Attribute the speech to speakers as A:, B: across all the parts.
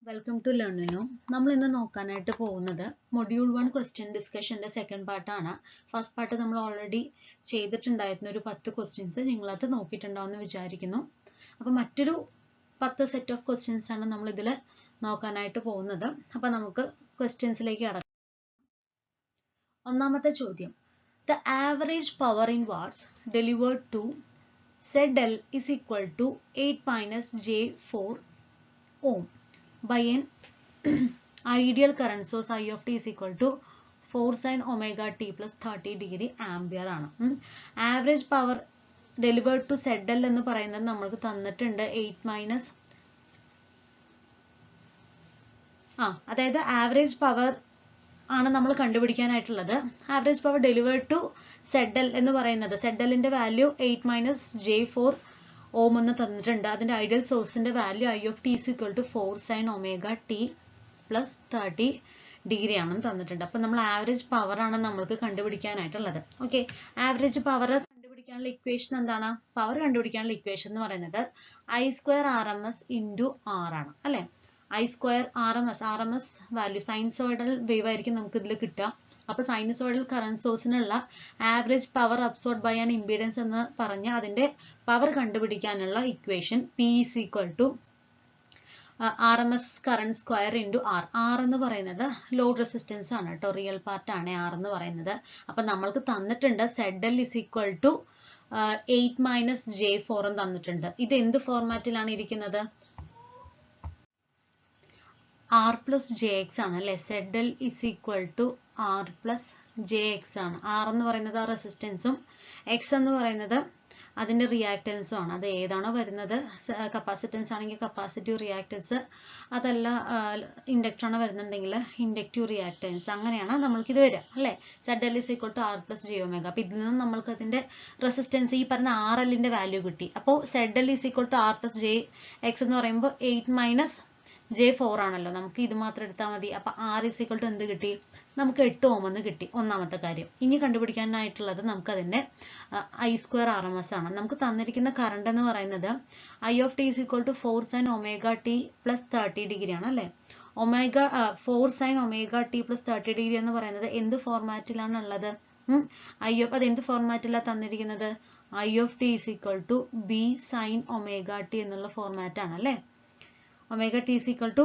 A: Welcome to Learnino. നമ്മൾ ഇന്ന് നോക്കാനായിട്ട് പോകുന്നത് മൊഡ്യൂൾ 1 ക്വസ്റ്റ്യൻ ഡിസ്കഷന്റെ സെക്കൻഡ് പാർട്ടാണ്. ഫസ്റ്റ് പാർട്ട് നമ്മൾ ഓൾറെഡി ചെയ്തിട്ടുണ്ടായിരുന്ന ഒരു 10 ക്വസ്റ്റ്യൻസ് നിങ്ങളത് നോക്കിയിട്ടുണ്ടാവുമെന്ന് വിചാരിക്കുന്നു. അപ്പോൾ മറ്റൊരു 10 സെറ്റ് ഓഫ് ക്വസ്റ്റ്യൻസ് ആണ് നമ്മൾ ഇതിൽ നോക്കാനായിട്ട് പോകുന്നത്. അപ്പോൾ നമുക്ക് ക്വസ്റ്റ്യൻസിലേക്ക് കടക്കാം. ഒന്നാമത്തെ ചോദ്യം, the average power in watts delivered to ZL is equal to 8 minus J4 ohm by an ideal current source I of t is equal to 4 sin omega t plus 30 degree ampere ആണ്. Average power delivered to ZL എന്ന് പറയുന്നത് നമ്മൾക്ക് തന്നിട്ടുണ്ട് 8 minus അതായത് average power ആണ് നമ്മൾ കണ്ടുപിടിക്കാനായിട്ടുള്ളത്. Average power delivered to ZL എന്ന് പറയുന്നത് ZLന്റെ വാല്യൂ 8 മൈനസ് J4 ഓം എന്ന് തന്നിട്ടുണ്ട്. അതിന്റെ ഐഡിയൽ സോഴ്സിന്റെ value I of t is equal to 4 sin omega t plus 30 degree ആണെന്ന് തന്നിട്ടുണ്ട്. അപ്പൊ നമ്മൾ ആവറേജ് പവർ ആണ് നമ്മൾക്ക് കണ്ടുപിടിക്കാനായിട്ടുള്ളത്. ഓക്കെ, ആവറേജ് പവർ കണ്ടുപിടിക്കാനുള്ള ഇക്വേഷൻ എന്താണ്? പവർ കണ്ടുപിടിക്കാനുള്ള ഇക്വേഷൻ എന്ന് പറയുന്നത് I square RMS into R ആണ് അല്ലെ. I square RMS value sinusoidal wave ആയിരിക്കും നമുക്ക് ഇതിൽ കിട്ടുക. അപ്പൊ സൈനസോയിഡൽ കറന്റ് സോഴ്സിനുള്ള average power absorb by an impedance എന്ന് പറഞ്ഞ അതിന്റെ പവർ കണ്ടുപിടിക്കാനുള്ള equation P is equal to RMS current square into R. R എന്ന് പറയുന്നത് ലോഡ് റെസിസ്റ്റൻസ് ആണ് കേട്ടോ, റിയൽ പാർട്ട് ആണ് R എന്ന് പറയുന്നത്. അപ്പൊ നമ്മൾക്ക് തന്നിട്ടുണ്ട് ZL is equal to 8 minus J4 എന്ന് തന്നിട്ടുണ്ട്. ഇത് എന്ത് ഫോർമാറ്റിലാണ് ഇരിക്കുന്നത്? R plus JX ആണ് അല്ലെ. ZL is equal to R plus JX ആണ്. R എന്ന് പറയുന്നത് ആ റെസിസ്റ്റൻസും X എന്ന് പറയുന്നത് അതിന്റെ റിയാക്റ്റൻസും ആണ്. അത് ഏതാണോ വരുന്നത്, കപ്പാസിറ്റൻസ് ആണെങ്കിൽ കപ്പാസിറ്റീവ് റിയാക്റ്റൻസ്, അതല്ല ഇൻഡക്ടർ ആണ് വരുന്നുണ്ടെങ്കിൽ ഇൻഡക്റ്റീവ് റിയാക്റ്റൻസ്, അങ്ങനെയാണ് നമ്മൾക്ക് ഇത് വരിക അല്ലെ. ZL is equal to R plus J omega. അപ്പൊ ഇതിൽ നിന്ന് നമ്മൾക്ക് അതിന്റെ റെസിസ്റ്റൻസ് ഈ പറഞ്ഞ RLന്റെ വാല്യൂ കിട്ടി. അപ്പോൾ ZL is equal to R plus JX എന്ന് പറയുമ്പോൾ 8 മൈനസ് J4 ആണല്ലോ, നമുക്ക് ഇത് മാത്രം എടുത്താൽ മതി. അപ്പൊ R is equal to എന്ത് കിട്ടി? നമുക്ക് 8 ഓം എന്ന് കിട്ടി. ഒന്നാമത്തെ കാര്യം. ഇനി കണ്ടുപിടിക്കാനായിട്ടുള്ളത് നമുക്ക് അതിന്റെ I square RMS ആണ്. നമുക്ക് തന്നിരിക്കുന്ന കറണ്ട് എന്ന് പറയുന്നത് I of t is equal to 4 sin omega t plus 30 degree ആണ് അല്ലെ. 4 sin omega t plus 30 degree എന്ന് പറയുന്നത് എന്ത് ഫോർമാറ്റിലാണ് ഉള്ളത്? അത് എന്ത് ഫോർമാറ്റിലാണ് തന്നിരിക്കുന്നത്? I of t is equal to B sin omega t എന്നുള്ള ഫോർമാറ്റ് ആണ് അല്ലെ. Omega T is equal to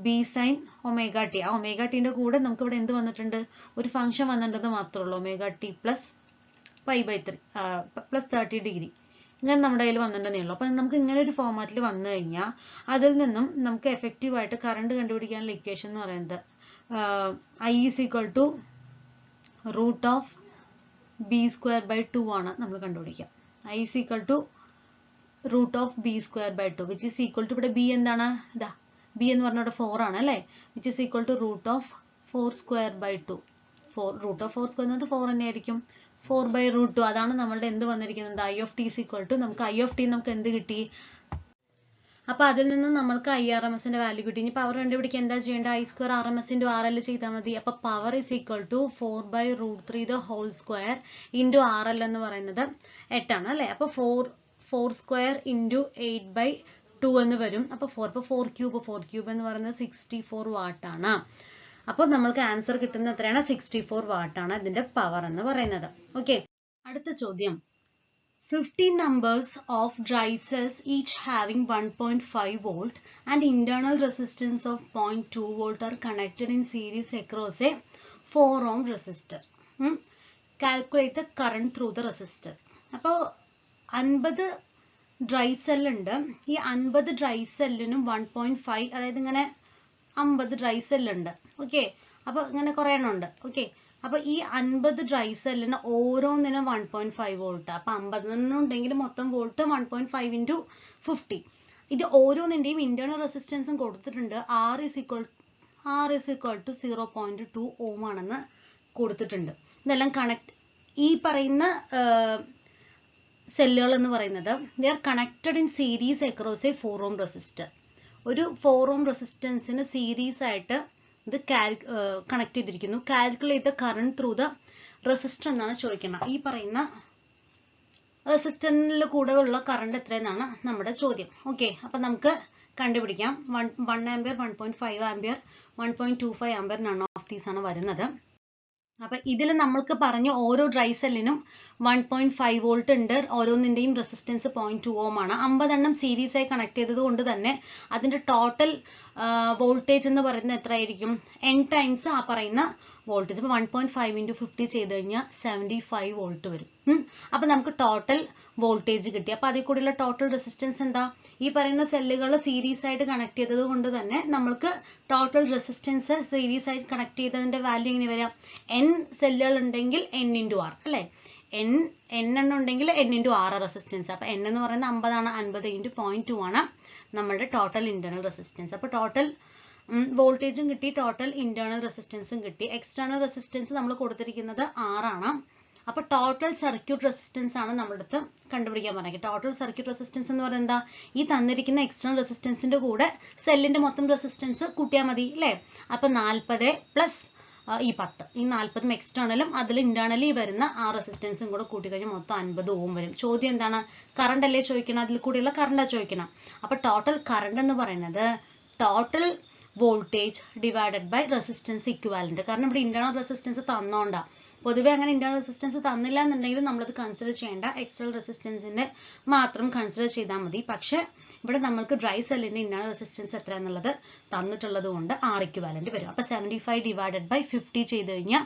A: B sin omega t. ആ ഒമേഗ ടിന്റെ കൂടെ നമുക്ക് ഇവിടെ എന്ത് വന്നിട്ടുണ്ട്? ഒരു ഫംഗ്ഷൻ വന്നിട്ടുണ്ടെന്ന് മാത്രമേ ഉള്ളൂ. Omega t plus pi by 3 plus 30 degree ഇങ്ങനെ നമ്മുടെ കയ്യിൽ വന്നിട്ടുണ്ടെന്നേ ഉള്ളൂ. അപ്പൊ നമുക്ക് ഇങ്ങനെ ഒരു ഫോർമാറ്റിൽ വന്നു കഴിഞ്ഞാൽ അതിൽ നിന്നും നമുക്ക് എഫക്റ്റീവ് ആയിട്ട് കറണ്ട് കണ്ടുപിടിക്കാനുള്ള ഇക്വേഷൻ എന്ന് പറയുന്നത് I is equal to root of B square by 2 ആണ് നമ്മൾ കണ്ടുപിടിക്കുക. I is equal to root of B square by 2 which is equal to ഇവിടെ B എന്താണ്? ഇതാ B എന്ന് പറഞ്ഞ 4 ആണ് അല്ലെ. which is equal to root of 4 square by 2. Root of 4 square എന്നത് 4 തന്നെ ആയിരിക്കും. 4 by root 2 അതാണ് നമ്മളുടെ എന്ത് വന്നിരിക്കുന്നത്? I of t is equal to നമുക്ക് I of t നമുക്ക് എന്ത് കിട്ടി? അപ്പൊ അതിൽ നിന്ന് നമ്മൾക്ക് IRMSന്റെ വാല്യൂ കിട്ടി. ഇനി പവർ കണ്ടുപിടിക്കാൻ എന്താ ചെയ്യേണ്ടത്? I square RMS into RL ചെയ്താൽ മതി. അപ്പൊ power is equal to 4 by root 3 the whole square into RL എന്ന് പറയുന്നത് 8 ആണ് അല്ലെ. അപ്പൊ 4 സ്ക്വയർ ഇൻറ്റു 8 ബൈ 2 എന്ന് വരും. അപ്പൊ 4 ക്യൂബ് എന്ന് പറയുന്നത് 64 വാട്ട് ആണ്. അപ്പോൾ നമ്മൾക്ക് ആൻസർ കിട്ടുന്നത് എത്രയാണ്? 64 വാട്ട് ആണ് ഇതിന്റെ പവർ എന്ന് പറയുന്നത്. ഓക്കെ, അടുത്ത ചോദ്യം, 15 numbers of dry cells each having 1.5 volt and internal resistance of 0.2 volt are connected in series across a 4 ohm resistor. Calculate the current through the resistor. അപ്പോൾ 50 ഡ്രൈ സെല്ല് ഉണ്ട്. ഈ 50 dry സെല്ലിനും 1.5, അതായത് ഇങ്ങനെ 50 dry സെല്ലുണ്ട്. Okay, അപ്പൊ ഇങ്ങനെ കുറെ എണ്ണം ഉണ്ട്. ഓക്കെ, അപ്പൊ ഈ 50 ഡ്രൈ സെല്ലിന് ഓരോന്നിനും 1.5 വോൾട്ട്. അപ്പൊ 50 ഉണ്ടെങ്കിൽ മൊത്തം വോൾട്ട് 1.5 ഇൻറ്റു 50. ഇത് ഓരോന്നിന്റെയും ഇന്റേണൽ റെസിസ്റ്റൻസും കൊടുത്തിട്ടുണ്ട്. R is equal to 0.2 ഓം ആണെന്ന് കൊടുത്തിട്ടുണ്ട്. ഇതെല്ലാം ഈ പറയുന്ന സെല്ലുകൾ എന്ന് പറയുന്നത് they are connected in series across a 4 ohm resistor. ഒരു 4 ohm റെസിസ്റ്റൻസിന് സീരീസ് ആയിട്ട് ഇത് കണക്ട് ചെയ്തിരിക്കുന്നു. Calculate the current through the resistor എന്നാണ് ചോദിക്കുന്നത്. ഈ പറയുന്ന റെസിസ്റ്ററിൽ കൂടെ ഉള്ള കറണ്ട് എത്രയെന്നാണ് നമ്മുടെ ചോദ്യം. ഓക്കെ, അപ്പൊ നമുക്ക് കണ്ടുപിടിക്കാം. 1 ampere, 1.5 ampere, 1.25 ampere, none of these ആണ് വരുന്നത്. അപ്പൊ ഇതിൽ നമ്മൾക്ക് പറഞ്ഞു ഓരോ ഡ്രൈ സെല്ലിനും 1.5 വോൾട്ട് ഉണ്ട്, ഓരോന്നിന്റെയും റെസിസ്റ്റൻസ് 0.2 ഓം ആണ്. 50 എണ്ണം സീരീസ് ആയി കണക്ട് ചെയ്തത് കൊണ്ട് തന്നെ അതിന്റെ ടോട്ടൽ വോൾട്ടേജ് എന്ന് പറയുന്നത് എത്രയായിരിക്കും? n ടൈംസ് ആ പറയുന്ന വോൾട്ടേജ്. ഇപ്പൊ 1.5 × 50 ചെയ്ത് കഴിഞ്ഞാൽ 75 വോൾട്ട് വരും. അപ്പൊ നമുക്ക് ടോട്ടൽ വോൾട്ടേജ് കിട്ടി. അപ്പൊ അതിൽ കൂടെയുള്ള ടോട്ടൽ റെസിസ്റ്റൻസ് എന്താ? ഈ പറയുന്ന സെല്ലുകൾ സീരീസ് ആയിട്ട് കണക്ട് ചെയ്തത് കൊണ്ട് തന്നെ നമ്മൾക്ക് ടോട്ടൽ റെസിസ്റ്റൻസ് സീരീസ് ആയിട്ട് കണക്ട് ചെയ്തതിന്റെ വാല്യൂ എങ്ങനെ വരാം? n സെല്ലുകൾ ഉണ്ടെങ്കിൽ n × r അല്ലെ? n എണ്ണം ഉണ്ടെങ്കിൽ n × r റെസിസ്റ്റൻസ്. അപ്പൊ n എന്ന് പറയുന്നത് 50 ആണ്, 50 × 0.2 ആണ് നമ്മുടെ ടോട്ടൽ ഇന്റേണൽ റെസിസ്റ്റൻസ്. അപ്പൊ ടോട്ടൽ വോൾട്ടേജും കിട്ടി, ടോട്ടൽ ഇന്റേണൽ റെസിസ്റ്റൻസും കിട്ടി. എക്സ്റ്റേണൽ റെസിസ്റ്റൻസ് നമ്മൾ കൊടുത്തിരിക്കുന്നത് r ആണ്. അപ്പൊ ടോട്ടൽ സർക്യൂട്ട് റെസിസ്റ്റൻസ് ആണ് നമ്മുടെ അടുത്ത് കണ്ടുപിടിക്കാൻ പറഞ്ഞത്. ടോട്ടൽ സർക്യൂട്ട് റെസിസ്റ്റൻസ് എന്ന് പറയുന്നത് എന്താ? ഈ തന്നിരിക്കുന്ന എക്സ്റ്റേണൽ റെസിസ്റ്റൻസിന്റെ കൂടെ സെല്ലിന്റെ മൊത്തം റെസിസ്റ്റൻസ് കൂട്ടിയാൽ മതി അല്ലേ? അപ്പൊ 40 പ്ലസ് ഈ 10, ഈ 40 എക്സ്റ്റേണലും അതിൽ ഇന്റേണലി വരുന്ന ആ റെസിസ്റ്റൻസും കൂടെ കൂട്ടിക്കഴിഞ്ഞാൽ മൊത്തം 50 ഓം വരും. ചോദ്യം എന്താണ്? കറണ്ട് അല്ലേ ചോദിക്കണം, അതിൽ കൂടിയുള്ള കറണ്ടാ ചോദിക്കണം. അപ്പൊ ടോട്ടൽ കറണ്ട് എന്ന് പറയുന്നത് total voltage divided by resistance equivalent. കാരണം ഇവിടെ ഇന്റേണൽ റെസിസ്റ്റൻസ് തന്നോണ്ടാ. പൊതുവെ അങ്ങനെ ഇന്റേണൽ റെസിസ്റ്റൻസ് തന്നില്ല എന്നുണ്ടെങ്കിൽ നമ്മളത് കൺസിഡർ ചെയ്യേണ്ട, എക്സ്റ്റേണൽ റെസിസ്റ്റൻസിന്റെ മാത്രം കൺസിഡർ ചെയ്താൽ മതി. പക്ഷെ ഇവിടെ നമ്മൾക്ക് ഡ്രൈ സെല്ലിന്റെ ഇന്റേണൽ റെസിസ്റ്റൻസ് എത്ര എന്നുള്ളത് തന്നിട്ടുള്ളത് കൊണ്ട് R ഇക്വാലന്റ് വരും. അപ്പൊ 75 ഡിവൈഡഡ് ബൈ 50 ചെയ്ത് കഴിഞ്ഞാൽ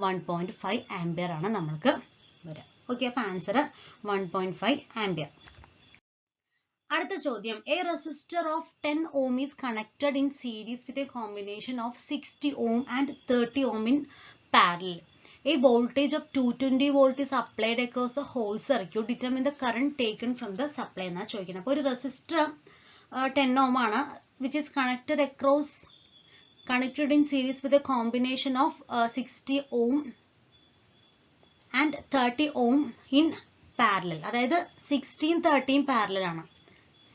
A: 1.5 ആംപിയർ ആണ് നമ്മൾക്ക് വരിക. ഓക്കെ, അപ്പൊ ആൻസർ 1.5 ആംപിയർ. അടുത്ത ചോദ്യം, A resistor of 10 ohm is connected in series with a combination of 60 ohm and 30 ohm in parallel. A voltage of 220 volt is applied across the whole circuit. Determine the current taken from the supply എന്നാ ചോദിക്കുന്നത്. അപ്പോൾ ഒരു resistor 10 ohm ആണ്, which is connected in series with a combination of 60 ohm and 30 ohm in parallel. അതായത് 60 ഉം 30 ഉം parallel ആണ്.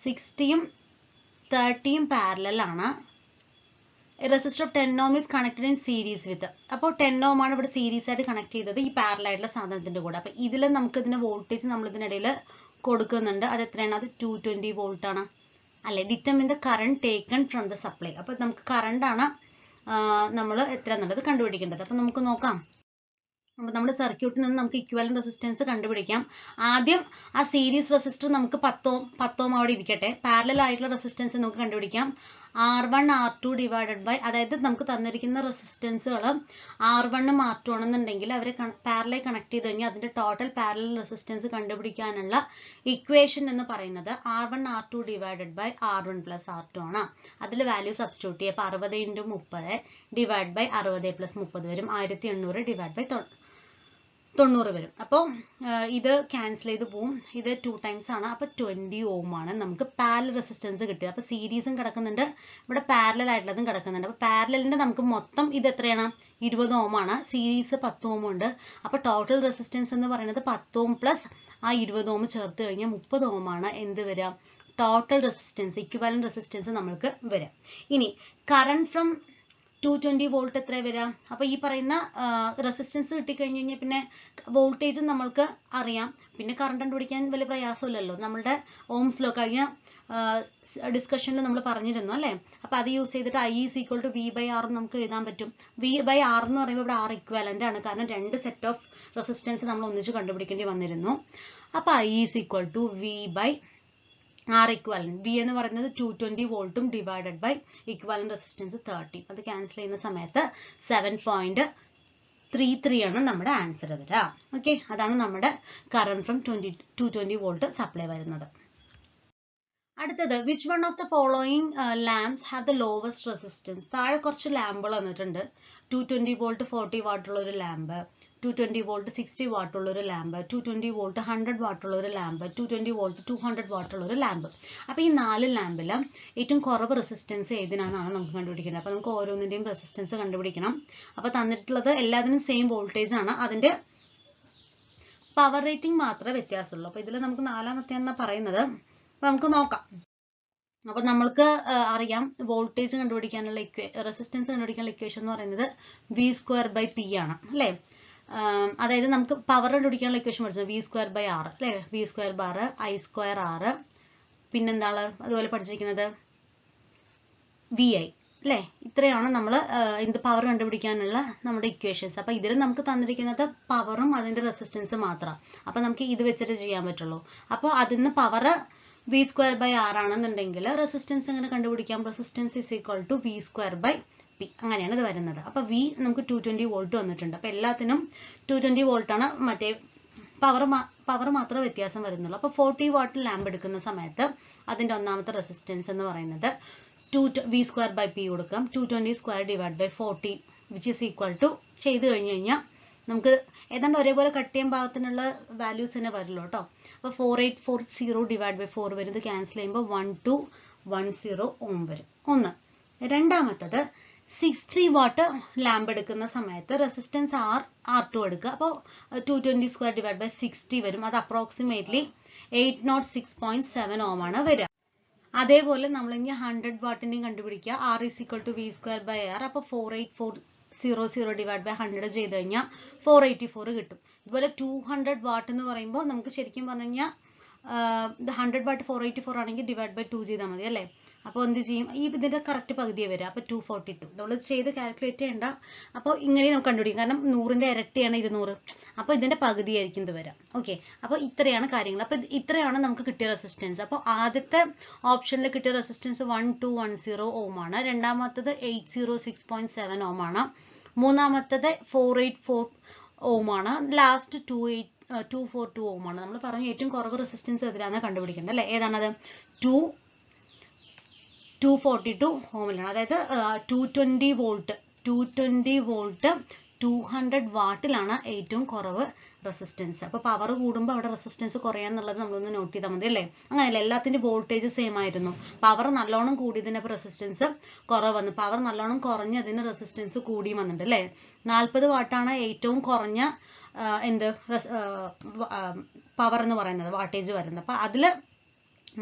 A: 60 ഉം 30 ഉം പാരലൽ ആണ്. A resistor of 10 ohm is connected in series with. അപ്പോൾ 10 ohm ആണ് ഇവിടെ സീരീസ് ആയിട്ട് കണക്ട് ചെയ്തത് ഈ പാരലൽ ആയിട്ടുള്ള സാധനത്തിന്റെ കൂടെ. അപ്പൊ ഇതിൽ നമുക്ക് ഇതിന്റെ വോൾട്ടേജ് നമ്മൾ ഇതിനിടയിൽ കൊടുക്കുന്നുണ്ട്. അത് എത്രയാണ്? അത് 220 വോൾട്ട് ആണ് അല്ലെ? Determine the current taken from the supply. അപ്പൊ നമുക്ക് കറണ്ട് ആണ് നമ്മൾ എത്ര എന്നുള്ളത് കണ്ടുപിടിക്കേണ്ടത്. അപ്പൊ നമുക്ക് നോക്കാം. അപ്പൊ നമ്മുടെ സർക്യൂട്ടിൽ നിന്ന് നമുക്ക് ഇക്വാലന്റ് റെസിസ്റ്റൻസ് കണ്ടുപിടിക്കാം. ആദ്യം ആ സീരീസ് റെസിസ്റ്റർ നമുക്ക് 10 ohm അവിടെ ഇരിക്കട്ടെ. പാരലൽ ആയിട്ടുള്ള റെസിസ്റ്റൻസ് നമുക്ക് കണ്ടുപിടിക്കാം. R1 R2 ഡിവൈഡഡ് ബൈ, അതായത് നമുക്ക് തന്നിരിക്കുന്ന റെസിസ്റ്റൻസുകൾ R1 ഉം R2 ആണെന്നുണ്ടെങ്കിൽ അവരെ പാരലൽ കണക്ട് ചെയ്ത് കഴിഞ്ഞാൽ അതിന്റെ ടോട്ടൽ പാരലൽ റെസിസ്റ്റൻസ് കണ്ടുപിടിക്കാനുള്ള ഇക്വേഷൻ എന്ന് പറയുന്നത് R1 R2 divided by R1 plus R2 ആണ്. അതിൽ വാല്യൂ സബ്സ്റ്റിറ്റ്യൂട്ട് ചെയ്യുക. അപ്പൊ 60 × 30 ഡിവൈഡ് ബൈ 60 പ്ലസ് 30 വരും. 1800 ഡിവൈഡ് ബൈ 90 വരും. അപ്പോൾ ഇത് ക്യാൻസൽ ചെയ്ത് പോവും. ഇത് 2 ടൈംസ് ആണ്. അപ്പൊ 20 ohm ആണ് നമുക്ക് പാരലൽ റെസിസ്റ്റൻസ് കിട്ടുക. അപ്പൊ സീരീസും കിടക്കുന്നുണ്ട്, ഇവിടെ പാരലൽ ആയിട്ടുള്ളതും കിടക്കുന്നുണ്ട്. അപ്പൊ പാരലലിന്റെ നമുക്ക് മൊത്തം ഇത് എത്രയാണ്? 20 ohm ആണ്. സീരീസ് 10 ohm ഉണ്ട്. അപ്പൊ ടോട്ടൽ റെസിസ്റ്റൻസ് എന്ന് പറയുന്നത് 10 ohm പ്ലസ് ആ 20 ohm ചേർത്ത് കഴിഞ്ഞാൽ 30 ohm ആണ് എന്ത് വരിക? ടോട്ടൽ റെസിസ്റ്റൻസ്, ഇക്വിവാലന്റ് റെസിസ്റ്റൻസ് നമ്മൾക്ക് വരാം. ഇനി കറണ്ട് ഫ്രം 220 വോൾട്ട് എത്ര വരാം? അപ്പൊ ഈ പറയുന്ന റെസിസ്റ്റൻസ് കിട്ടിക്കഴിഞ്ഞ് കഴിഞ്ഞാൽ പിന്നെ വോൾട്ടേജും നമ്മൾക്ക് അറിയാം, പിന്നെ കറണ്ട് കണ്ടുപിടിക്കാൻ വലിയ പ്രയാസമില്ലല്ലോ. നമ്മളുടെ ഓംസ് ലോ കഴിഞ്ഞ ഡിസ്കഷനിൽ നമ്മൾ പറഞ്ഞിരുന്നു അല്ലേ? അപ്പൊ അത് യൂസ് ചെയ്തിട്ട് I = V/R നമുക്ക് എഴുതാൻ പറ്റും. V/R എന്ന് പറയുമ്പോൾ ഇവിടെ R ഇക്വാലന്റ് ആണ്, കാരണം 2 സെറ്റ് ഓഫ് റെസിസ്റ്റൻസ് നമ്മൾ ഒന്നിച്ച് കണ്ടുപിടിക്കേണ്ടി വന്നിരുന്നു. അപ്പൊ I = V/R ഇക്വാലന്റ്. V എന്ന് പറയുന്നത് 220 വോൾട്ടും ഡിവൈഡഡ് ബൈ ഇക്വാലന്റ് റെസിസ്റ്റൻസ് 30. അത് ക്യാൻസൽ ചെയ്യുന്ന സമയത്ത് 7.33 ആണ് നമ്മുടെ ആൻസർ വരിക. ഓക്കെ, അതാണ് നമ്മുടെ കറണ്ട് ഫ്രം 220 വോൾട്ട് സപ്ലൈ വരുന്നത്. അടുത്തത്, which one of the following lamps have the lowest resistance? താഴെ കുറച്ച് ലാമ്പുകൾ വന്നിട്ടുണ്ട്. 220 വോൾട്ട് 40 വാട്ട് ഉള്ള ഒരു ലാമ്പ്, 220 വോൾട്ട് 60 വാട്ട് ഉള്ള ഒരു ലാമ്പ്, 220 വോൾട്ട് 100 വാട്ട് ഉള്ള ഒരു ലാമ്പ്, 220 വോൾട്ട് 200 വാട്ട് ഉള്ള ഒരു ലാമ്പ്. അപ്പൊ ഈ 4 ലാമ്പിൽ ഏറ്റവും കുറവ് റെസിസ്റ്റൻസ് ഏതിനാണെന്നാണ് നമുക്ക് കണ്ടുപിടിക്കുന്നത്. അപ്പൊ നമുക്ക് ഓരോന്നിന്റെയും റെസിസ്റ്റൻസ് കണ്ടുപിടിക്കണം. അപ്പൊ തന്നിട്ടുള്ളത് എല്ലാത്തിനും സെയിം വോൾട്ടേജ് ആണ്, അതിന്റെ പവർ റേറ്റിംഗ് മാത്രമേ വ്യത്യാസമുള്ളൂ. അപ്പൊ ഇതിൽ നമുക്ക് 4ാമത്തെയാണ് പറയുന്നത്. അപ്പൊ നമുക്ക് നോക്കാം. അപ്പൊ നമ്മൾക്ക് അറിയാം വോൾട്ടേജ് കണ്ടുപിടിക്കാനുള്ള റെസിസ്റ്റൻസ് കണ്ടുപിടിക്കാനുള്ള ഇക്വേഷൻ എന്ന് പറയുന്നത് V²/P ആണ് അല്ലെ? അതായത് നമുക്ക് പവർ കണ്ടുപിടിക്കാനുള്ള ഇക്വേഷൻ പഠിച്ചത് V²/R അല്ലെ? V² I²R. പിന്നെന്താണ് അതുപോലെ പഠിച്ചിരിക്കുന്നത് VI അല്ലേ? ഇത്രയാണ് നമ്മൾ എന്ത് പവർ കണ്ടുപിടിക്കാനുള്ള നമ്മുടെ ഇക്വേഷൻസ്. അപ്പോൾ ഇതിൽ നമുക്ക് തന്നിരിക്കുന്നത് പവറും അതിന്റെ റെസിസ്റ്റൻസ് മാത്രമാണ്. അപ്പോൾ നമുക്ക് ഇത് വെച്ചിട്ട് ചെയ്യാൻ പറ്റുള്ളൂ. അപ്പോൾ അതിന് പവർ V²/R ആണെന്നുണ്ടെങ്കിൽ റെസിസ്റ്റൻസ് എങ്ങനെ കണ്ടുപിടിക്കാം? Resistance is equal to V²/P. അങ്ങനെയാണ് ഇത് വരുന്നത്. അപ്പോൾ V നമുക്ക് 220 വോൾട്ട് വന്നിട്ടുണ്ട്. അപ്പോൾ എല്ലാത്തിനും 220 വോൾട്ടാണ്. മറ്റേ പവർ മാത്രമേ വ്യത്യാസം വരുന്നുള്ളൂ. അപ്പോൾ 40 വാട്ട് ലാമ്പ് എടുക്കുന്ന സമയത്ത് അതിന്റെ ഒന്നാമത്തെ റെസിസ്റ്റൻസ് എന്ന് പറയുന്നത് V²/P കൊടുക്കാം. 220² / 40 വിച്ച് ഈസ് ഈക്വൽ ടു ചെയ്ത് കഴിഞ്ഞ് കഴിഞ്ഞാൽ നമുക്ക് ഏതാണ്ട് ഒരേപോലെ കട്ട് ചെയ്യാൻ പാകത്തിനുള്ള വാല്യൂസ് തന്നെ വരുള്ളൂ കേട്ടോ. അപ്പോൾ 4840 / 4 വരും. ഇത് ക്യാൻസൽ ചെയ്യുമ്പോൾ 1210 ഓം വരും. ഒന്ന്. രണ്ടാമത്തത് 60 വാട്ട് ലാമ്പ് എടുക്കുന്ന സമയത്ത് റെസിസ്റ്റൻസ് R2 എടുക്കുക. അപ്പോൾ 220² / 60 വരും. അത് അപ്രോക്സിമേറ്റ്ലി 806.7 ഓം ആണ് വരിക. അതേപോലെ നമ്മൾ ഇനി 100 വാട്ടിന്റെയും കണ്ടുപിടിക്കുക. R is equal to V²/R. അപ്പോൾ 4840 / 100 ചെയ്ത് കഴിഞ്ഞാൽ 484 കിട്ടും. ഇതുപോലെ 200 വാട്ട് എന്ന് പറയുമ്പോൾ നമുക്ക് ശരിക്കും പറഞ്ഞു കഴിഞ്ഞാൽ 100 വാട്ട് 484 ആണെങ്കിൽ /2 ചെയ്താൽ മതി അല്ലേ? അപ്പോൾ എന്ത് ചെയ്യും? ഇതിന്റെ കറക്റ്റ് പകുതിയെ വരിക. അപ്പോൾ 242 നമ്മൾ ചെയ്ത് കാൽക്കുലേറ്റ് ചെയ്യേണ്ട. അപ്പോൾ ഇങ്ങനെ നമുക്ക് കണ്ടുപിടിക്കും. കാരണം 100ന്റെ ഇരട്ടിയാണ് 200. അപ്പോൾ ഇതിന്റെ പകുതിയായിരിക്കും ഇത് വരാം. ഓക്കെ. അപ്പോൾ ഇത്രയാണ് കാര്യങ്ങൾ. അപ്പോൾ ഇത്രയാണ് നമുക്ക് കിട്ടിയ റെസിസ്റ്റൻസ്. അപ്പോൾ ആദ്യത്തെ ഓപ്ഷനിൽ കിട്ടിയ റെസിസ്റ്റൻസ് 1210 ഓം ആണ്. രണ്ടാമത്തത് 806.7 ഓം ആണ്. മൂന്നാമത്തത് 484 ഓം ആണ്. ലാസ്റ്റ് 242 ഓം ആണ്. നമ്മൾ പറഞ്ഞു ഏറ്റവും കുറവ് റെസിസ്റ്റൻസ് എതിരാണ് കണ്ടുപിടിക്കേണ്ടത് അല്ലേ? ഏതാണത്? 242 ഓമിലാണ്. അതായത് 220 വോൾട്ട് 200 വാട്ടിലാണ് ഏറ്റവും കുറവ് റെസിസ്റ്റൻസ്. അപ്പോൾ പവർ കൂടുമ്പോൾ അവിടെ റെസിസ്റ്റൻസ് കുറയാന്നുള്ളത് നമ്മളൊന്ന് നോട്ട് ചെയ്താൽ മതി അല്ലേ? അങ്ങനെയല്ല, എല്ലാത്തിൻ്റെ വോൾട്ടേജ് സെയിം ആയിരുന്നു. പവർ നല്ലോണം കൂടിയതിന് റെസിസ്റ്റൻസ് കുറവ് വന്നു. പവർ നല്ലോണം കുറഞ്ഞതിന് റെസിസ്റ്റൻസ് കൂടിയും വന്നിട്ടുണ്ട് അല്ലേ? 40 വാട്ടാണ് ഏറ്റവും കുറഞ്ഞ പവർ എന്ന് പറയുന്നത്, വാട്ടേജ് വരുന്നത്. അപ്പോൾ അതിൽ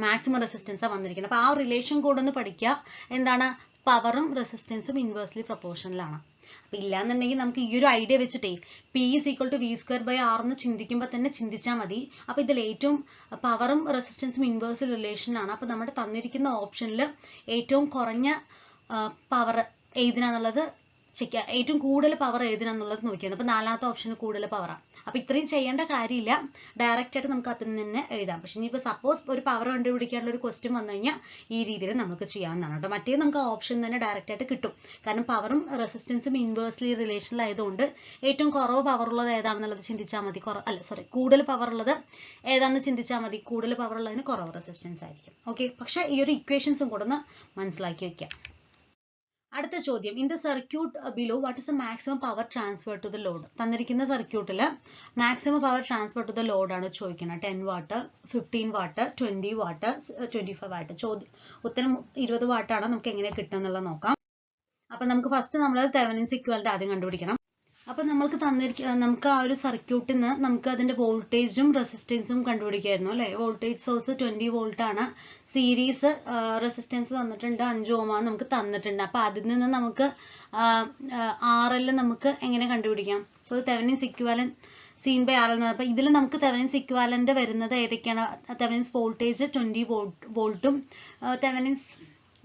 A: മാക്സിമം റെസിസ്റ്റൻസാണ് വന്നിരിക്കുന്നത്. അപ്പോൾ ആ റിലേഷൻ കൂടെ ഒന്ന് പഠിക്കുക. എന്താണ്? പവറും റെസിസ്റ്റൻസും ഇൻവേഴ്സ്ലി പ്രൊപ്പോർഷനിലാണ്. അപ്പോൾ ഇല്ലാന്നുണ്ടെങ്കിൽ നമുക്ക് ഈ ഒരു ഐഡിയ വെച്ചിട്ടേ P is equal to V²/R എന്ന് ചിന്തിക്കുമ്പോൾ തന്നെ ചിന്തിച്ചാൽ മതി. അപ്പോൾ ഇതിൽ ഏറ്റവും പവറും റെസിസ്റ്റൻസും ഇൻവേഴ്സ്ലി റിലേഷൻ ആണ്. അപ്പോൾ നമ്മുടെ തന്നിരിക്കുന്ന ഓപ്ഷനിൽ ഏറ്റവും കുറഞ്ഞ പവർ ഏതിനാന്നുള്ളത് ചെക്ക്, ഏറ്റവും കൂടുതൽ പവർ ഏതിനാന്നുള്ളത് നോക്കിയത്. അപ്പോൾ നാലാമത്തെ ഓപ്ഷന് കൂടുതൽ പവറാണ്. അപ്പോൾ ഇത്രയും ചെയ്യേണ്ട കാര്യമില്ല, ഡയറക്റ്റ് ആയിട്ട് നമുക്ക് അതിൽ നിന്ന് എഴുതാം. പക്ഷെ ഇനിയിപ്പോൾ സപ്പോസ് ഒരു പവർ കണ്ടുപിടിക്കാനുള്ള ഒരു ക്വസ്റ്റ്യൻ വന്നു കഴിഞ്ഞാൽ ഈ രീതിയിൽ നമുക്ക് ചെയ്യാവുന്നതാണ് കേട്ടോ. മറ്റേ നമുക്ക് ആ ഓപ്ഷൻ തന്നെ ഡയറക്റ്റ് ആയിട്ട് കിട്ടും. കാരണം പവറും റെസിസ്റ്റൻസും ഇൻവേഴ്സ്ലി റിലേഷനിലായതുകൊണ്ട് ഏറ്റവും കുറവ് പവർ ഉള്ളത് ഏതാണെന്നുള്ളത് ചിന്തിച്ചാൽ മതി. കൂടുതൽ പവർ ഉള്ളത് ഏതാണെന്ന് ചിന്തിച്ചാൽ മതി. കൂടുതൽ പവർ ഉള്ളതിന് കുറവ് റെസിസ്റ്റൻസ് ആയിരിക്കും. ഓക്കെ. പക്ഷെ ഈ ഒരു ഇക്വേഷൻസും കൂടെ ഒന്ന് മനസ്സിലാക്കി വെക്കാം. അടുത്ത ചോദ്യം, in the circuit below what is the maximum power transfer to the load? തന്നിരിക്കുന്ന സർക്യൂട്ടിൽ maximum power transfer to the load ആണ് ചോദിക്കുന്നത്. 10 വാട്ട്, 15 വാട്ട്, 20 വാട്ട്, 25 വാട്ട്. ഉത്തരം 20 വാട്ടാണ്. നമുക്ക് എങ്ങനെ കിട്ടുക എന്നുള്ളത് നോക്കാം. അപ്പൊ നമുക്ക് ഫസ്റ്റ് നമ്മൾ തെവെനിൻസ് ഇക്വലന്റ് ആദ്യം കണ്ടുപിടിക്കണം. അപ്പൊ നമുക്ക് ആ ഒരു സർക്യൂട്ടിൽ നിന്ന് നമുക്ക് അതിന്റെ വോൾട്ടേജും റെസിസ്റ്റൻസും കണ്ടുപിടിക്കായിരുന്നു അല്ലെ? വോൾട്ടേജ് സോഴ്സ് 20 വോൾട്ട് ആണ്. സീരീസ് റെസിസ്റ്റൻസ് തന്നിട്ടുണ്ട് 5 ഓം ആണ് നമുക്ക് തന്നിട്ടുണ്ട്. അപ്പൊ അതിൽ നിന്ന് നമുക്ക് RL നമുക്ക് എങ്ങനെ കണ്ടുപിടിക്കാം? So Thevenin's equivalent seen by RL. അപ്പൊ ഇതിൽ നമുക്ക് തെവെനിൻസ് ഇക്വലന്റ് വരുന്നത് ഏതൊക്കെയാണ്? തെവെനിൻസ് വോൾട്ടേജ് 20 വോൾട്ടും തെവെനിൻസ്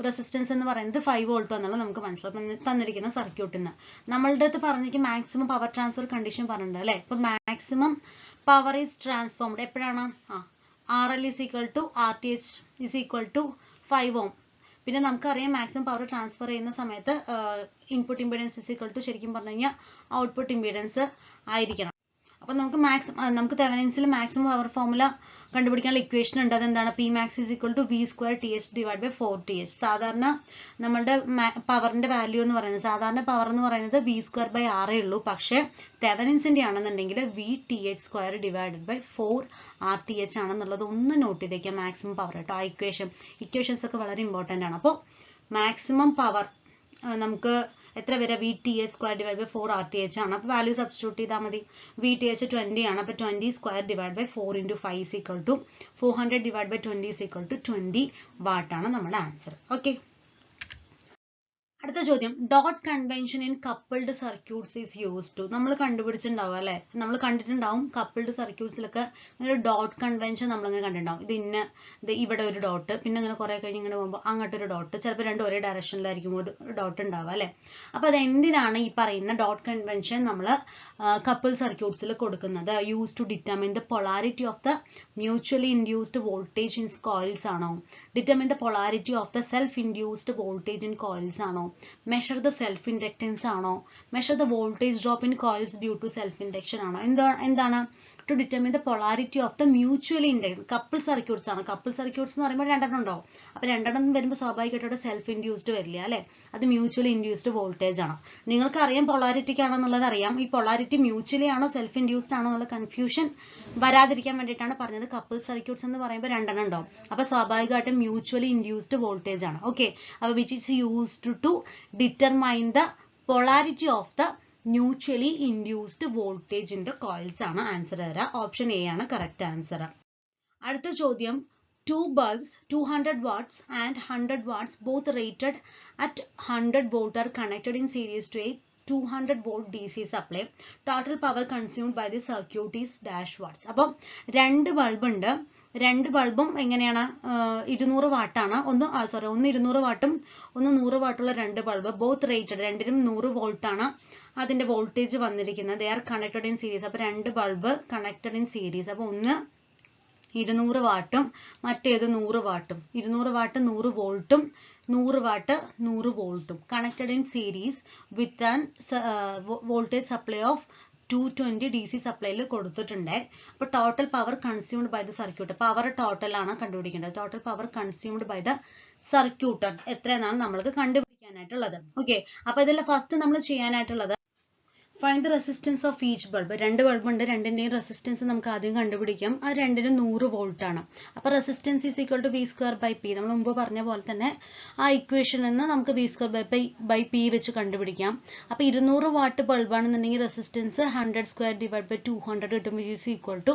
A: റെസിസ്റ്റൻസ് എന്ന് പറയുന്നത് 5 വോൾട്ട് എന്നുള്ളത് നമുക്ക് മനസ്സിലാവും തന്നിരിക്കുന്ന സർക്യൂട്ടിൽ നിന്ന്. നമ്മളുടെ അടുത്ത് പറഞ്ഞിരിക്കും മാക്സിമം പവർ ട്രാൻസ്ഫർ കണ്ടീഷൻ പറഞ്ഞിട്ടുണ്ട് അല്ലെ? ഇപ്പൊ മാക്സിമം പവർ ഈസ് ട്രാൻസ്ഫോംഡ് എപ്പോഴാണ്? RL is equal to RTH is equal to 5 ohm. പിന്നെ നമുക്കറിയാം മാക്സിമം പവർ ട്രാൻസ്ഫർ ചെയ്യുന്ന സമയത്ത് input impedance is equal to ശരിക്കും പറഞ്ഞു കഴിഞ്ഞാൽ ഔട്ട്പുട്ട് ഇംപീഡൻസ് ആയിരിക്കണം. അപ്പൊ നമുക്ക് തെവെനിൻസിൽ മാക്സിമം പവർ ഫോർമുല കണ്ടുപിടിക്കാനുള്ള ഇക്വേഷൻ ഉണ്ട്. അതെന്താണ്? Pmax is equal to V²TH divided by 4TH. സാധാരണ നമ്മളുടെ പവറിന്റെ വാല്യൂ എന്ന് പറയുന്നത്, സാധാരണ പവർ എന്ന് പറയുന്നത് V²/R ഉള്ളൂ. പക്ഷെ തെവെനിൻസിന്റെ ആണെന്നുണ്ടെങ്കിൽ VTH² divided by 4RTH ആണെന്നുള്ളത് ഒന്ന് നോട്ട് ചെയ്തേക്കാം. മാക്സിമം പവർ കേട്ടോ. ആ ഇക്വേഷൻസ് ഒക്കെ വളരെ ഇമ്പോർട്ടന്റ് ആണ്. അപ്പോൾ മാക്സിമം പവർ നമുക്ക് എത്ര വരെ? VTH² divided by 4RTH ആണ്. അപ്പോൾ വാല്യൂ സബ്സ്റ്റിറ്റ്യൂട്ട് ചെയ്താൽ മതി. VTH 20 ആണ്. അപ്പോൾ 20² divided by 4 into 5 is equal to 400 divided by 20 is equal to 20 watt ആണ് നമ്മുടെ ആൻസർ. ഓക്കെ. അടുത്ത അടുത്ത ചോദ്യം, dot convention in coupled circuits is used to. നമ്മൾ കണ്ടുപിടിച്ചിട്ടുണ്ടാവും അല്ലെ, നമ്മൾ കണ്ടിട്ടുണ്ടാവും കപ്പിൾഡ് സർക്യൂട്ട്സിലൊക്കെ ഒരു ഡോട്ട് കൺവെൻഷൻ നമ്മളിങ്ങനെ കണ്ടിട്ടുണ്ടാവും. ഇത് ഇവിടെ ഒരു ഡോട്ട്, പിന്നെ ഇങ്ങനെ കുറെ കഴിഞ്ഞ് ഇങ്ങനെ പോകുമ്പോൾ അങ്ങോട്ടൊരു ഡോട്ട്, ചിലപ്പോൾ രണ്ടും ഒരേ ഡയറക്ഷനിലായിരിക്കും ഒരു ഡോട്ട് ഉണ്ടാവുക അല്ലെ. അപ്പൊ അത് എന്തിനാണ് ഈ പറയുന്ന ഡോട്ട് കൺവെൻഷൻ നമ്മൾ കപ്പിൾ സർക്യൂട്ട്സിൽ കൊടുക്കുന്നത്? Use to determine the polarity of the mutually induced voltage in coils ആണോ? Determine the polarity of the self induced voltage in coils ആണോ? മെഷർ ദ സെൽഫ് ഇൻഡക്റ്റൻസ് ആണോ? Measure the voltage drop in coils due to self induction ആണോ? എന്താണ്? To determine the polarity of the mutually induct. Couple circuits ആണ്. Couple circuits എന്ന് പറയുമ്പോൾ രണ്ടെണ്ണം ഉണ്ടാവും. അപ്പൊ രണ്ടെണ്ണം വരുമ്പോൾ സ്വാഭാവികമായിട്ട് സെൽഫ് ഇൻഡ്യൂസ്ഡ് വരില്ല അല്ലെ, അത് മ്യൂച്വലി ഇൻഡ്യൂസ്ഡ് വോൾട്ടേജ് ആണ്. നിങ്ങൾക്ക് അറിയാം പൊളാരിറ്റിക്ക് ആണെന്നുള്ളത് അറിയാം. ഈ പൊളാരിറ്റി മ്യൂച്വലി ആണോ സെൽഫ് ഇൻഡ്യൂസ്ഡ് ആണോ എന്നുള്ള കൺഫ്യൂഷൻ വരാതിരിക്കാൻ വേണ്ടിയിട്ടാണ് പറഞ്ഞത്. കപ്പിൾ സർക്യൂട്ട്സ് എന്ന് പറയുമ്പോൾ രണ്ടെണ്ണം ഉണ്ടാവും. അപ്പൊ സ്വാഭാവികമായിട്ടും മ്യൂച്വലി ഇൻഡ്യൂസ്ഡ് വോൾട്ടേജ് ആണ്. ഓക്കെ, അപ്പൊ which is used to determine the polarity of the mutually induced voltage in the coils ആണ് ആൻസർ വരിക. ഓപ്ഷൻ എ ആണ് കറക്റ്റ് ആൻസർ. അടുത്ത ചോദ്യം, two bulbs 200 watts and 100 watts both rated at 100 volt are connected in series to a 200 volt DC supply. Total power consumed by the circuit is dash watts. അപ്പം രണ്ട് bulb ഉണ്ട്. രണ്ട് ബൾബും എങ്ങനെയാണ്? 200 വാട്ടാണ്. ഒന്ന് 200 വാട്ടും ഒന്ന് 100 വാട്ടുള്ള രണ്ട് ബൾബ്. ബോത്ത് റേറ്റഡ്, രണ്ടിനും 100 volt ആണ് അതിന്റെ വോൾട്ടേജ് വന്നിരിക്കുന്നത്. They are connected in series. അപ്പൊ രണ്ട് ബൾബ് കണക്റ്റഡ് ഇൻ സീരീസ്. അപ്പൊ ഒന്ന് 200 വാട്ടും മറ്റേത് 100 വാട്ടും. 200 വാട്ട് 100 വോൾട്ടും 100 വാട്ട് 100 വോൾട്ടും connected in series with an voltage supply of 220 DC സപ്ലൈയിൽ കൊടുത്തിട്ടുണ്ട്. അപ്പൊ total power consumed by the circuit. Power total ആണ് കണ്ടുപിടിക്കേണ്ടത്. Total power consumed by the circuit എത്രയെന്നാണ് നമ്മൾക്ക് കണ്ടുപിടിക്കാനായിട്ടുള്ളത്. ഓക്കെ, അപ്പൊ ഇതിൽ ഫസ്റ്റ് നമ്മൾ ചെയ്യാനായിട്ടുള്ളത് find the resistance of each bulb. രണ്ട് ബൾബ് ഉണ്ട്, രണ്ടിന്റെയും റെസിസ്റ്റൻസ് നമുക്ക് ആദ്യം കണ്ടുപിടിക്കാം. അത് രണ്ടിനും 100 വോൾട്ട് ആണ്. അപ്പൊ resistance is equal to V square by P. നമ്മൾ മുമ്പ് പറഞ്ഞ പോലെ തന്നെ ആ ഇക്വേഷനിൽ നിന്ന് നമുക്ക് വി സ്ക്വയർ ബൈ പി വെച്ച് കണ്ടുപിടിക്കാം. അപ്പൊ 200 വാട്ട് ബൾബ് ആണെന്നുണ്ടെങ്കിൽ റെസിസ്റ്റൻസ് 100 സ്ക്വയർ ഡിവൈഡ് ബൈ 200 കിട്ടും, ഈസ് ഈക്വൽ ടു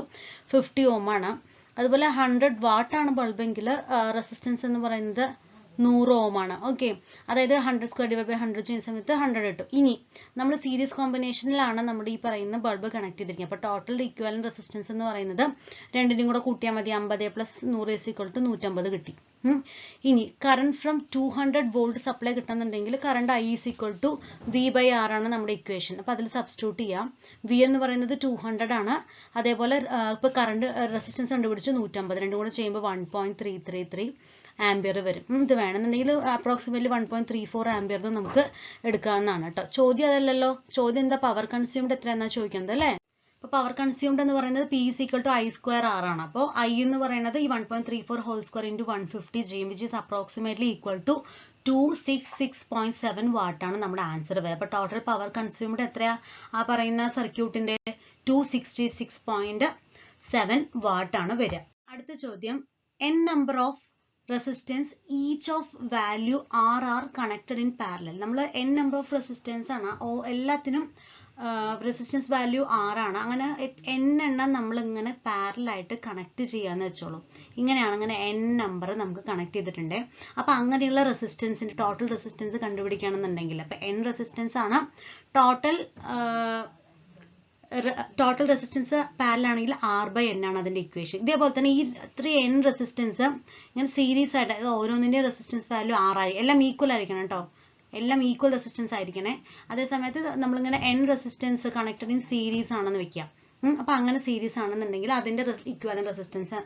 A: 50 ഓം ആണ്. അതുപോലെ 100 വാട്ട് ആണ് ബൾബെങ്കിൽ റെസിസ്റ്റൻസ് എന്ന് പറയുന്നത് 100 ഓം ആണ്. ഓക്കെ, അതായത് 100 സ്ക്വയർ ഡിവൈഡ് ബൈ 100 ചെയ്യുന്ന സമയത്ത് 100 കിട്ടും. ഇനി നമ്മൾ സീരീസ് കോമ്പിനേഷനിലാണ് നമ്മുടെ ഈ പറയുന്ന ബൾബ് കണക്ട് ചെയ്തിരിക്കുന്നത്. അപ്പൊ ടോട്ടൽ ഇക്വലന്റ് റെസിസ്റ്റൻസ് എന്ന് പറയുന്നത് രണ്ടിനും കൂടെ കൂട്ടിയാൽ മതി. 50 പ്ലസ് 100 ഈസ് ഈക്വൽ ടു 150 കിട്ടി. ഇനി കറണ്ട് ഫ്രം 200 വോൾട്ട് സപ്ലൈ കിട്ടുന്നുണ്ടെങ്കിൽ current I is equal to V by R ആണ് നമ്മുടെ ഇക്വേഷൻ. അപ്പൊ അതിൽ സബ്സ്റ്റിറ്റ്യൂട്ട് ചെയ്യാം. വി എന്ന് പറയുന്നത് 200 ആണ്. അതേപോലെ ഇപ്പൊ കറണ്ട് റെസിസ്റ്റൻസ് കണ്ടുപിടിച്ച് 150, രണ്ടും കൂടെ ചെയ്യുമ്പോൾ 1.333 ആംബിയർ വരും. ഇത് വേണമെന്നുണ്ടെങ്കിൽ അപ്രോക്സിമേറ്റ്ലി 1.34 ആംബിയർ നമുക്ക് എടുക്കാവുന്നതാണ് കേട്ടോ. ചോദ്യം അതല്ലല്ലോ. ചോദ്യം എന്താ? പവർ കൺസ്യൂംഡ് എത്രയെന്നാ ചോദിക്കുന്നത് അല്ലേ. അപ്പൊ പവർ കൺസ്യൂംഡ് എന്ന് പറയുന്നത് P is equal to I square R ആണ്. അപ്പോൾ ഐ എന്ന് പറയുന്നത് ഈ 1.34 ഹോൾ സ്ക്വയർ ഇൻറ്റു 150 ചെയ്യും, which is approximately equal to 266.7 വാട്ടാണ് നമ്മുടെ ആൻസർ വരിക. അപ്പൊ ടോട്ടൽ പവർ കൺസ്യൂംഡ് എത്രയാ ആ പറയുന്ന സർക്യൂട്ടിന്റെ? 266.7 വാട്ടാണ് വരിക. അടുത്ത ചോദ്യം, n number of resistance each of value r are connected in parallel. നമ്മൾ n number of resistance ആണ്, എല്ലാത്തിനും റെസിസ്റ്റൻസ് വാല്യൂ 6 ആണ്. അങ്ങനെ n എണ്ണം നമ്മൾ ഇങ്ങനെ പാരലൽ ആയിട്ട് കണക്ട് ചെയ്യാന്ന് വെച്ചോളൂ. ഇങ്ങനെയാണ്, ഇങ്ങനെ n നമ്പർ നമുക്ക് കണക്ട് ചെയ്തിട്ടുണ്ട്. അപ്പൊ അങ്ങനെയുള്ള റെസിസ്റ്റൻസിന്റെ ടോട്ടൽ റെസിസ്റ്റൻസ് കണ്ടുപിടിക്കുകയാണെന്നുണ്ടെങ്കിൽ അപ്പൊ n റെസിസ്റ്റൻസ് ആണ്. ടോട്ടൽ റെസിസ്റ്റൻസ് പാരലൽ ആണെങ്കിൽ r ബൈ n ആണ് അതിന്റെ ഇക്വേഷൻ. ഇതേപോലെ തന്നെ ഈ 3n റെസിസ്റ്റൻസ് ഇങ്ങനെ സീരീസ് ആയിട്ട് ഓരോന്നിന്റെ റെസിസ്റ്റൻസ് വാല്യൂ 6 ആയി. എല്ലാം ഈക്വൽ ആയിരിക്കണം കേട്ടോ, എല്ലാം ഈക്വൽ റെസിസ്റ്റൻസ് ആയിരിക്കണേ. അതേ സമയത്ത് നമ്മളിങ്ങനെ n resistance connected in series ആണെന്ന് വെക്കാം. അപ്പൊ അങ്ങനെ സീരീസ് ആണെന്നുണ്ടെങ്കിൽ അതിന്റെ ഇക്വലന്റ് റെസിസ്റ്റൻസ്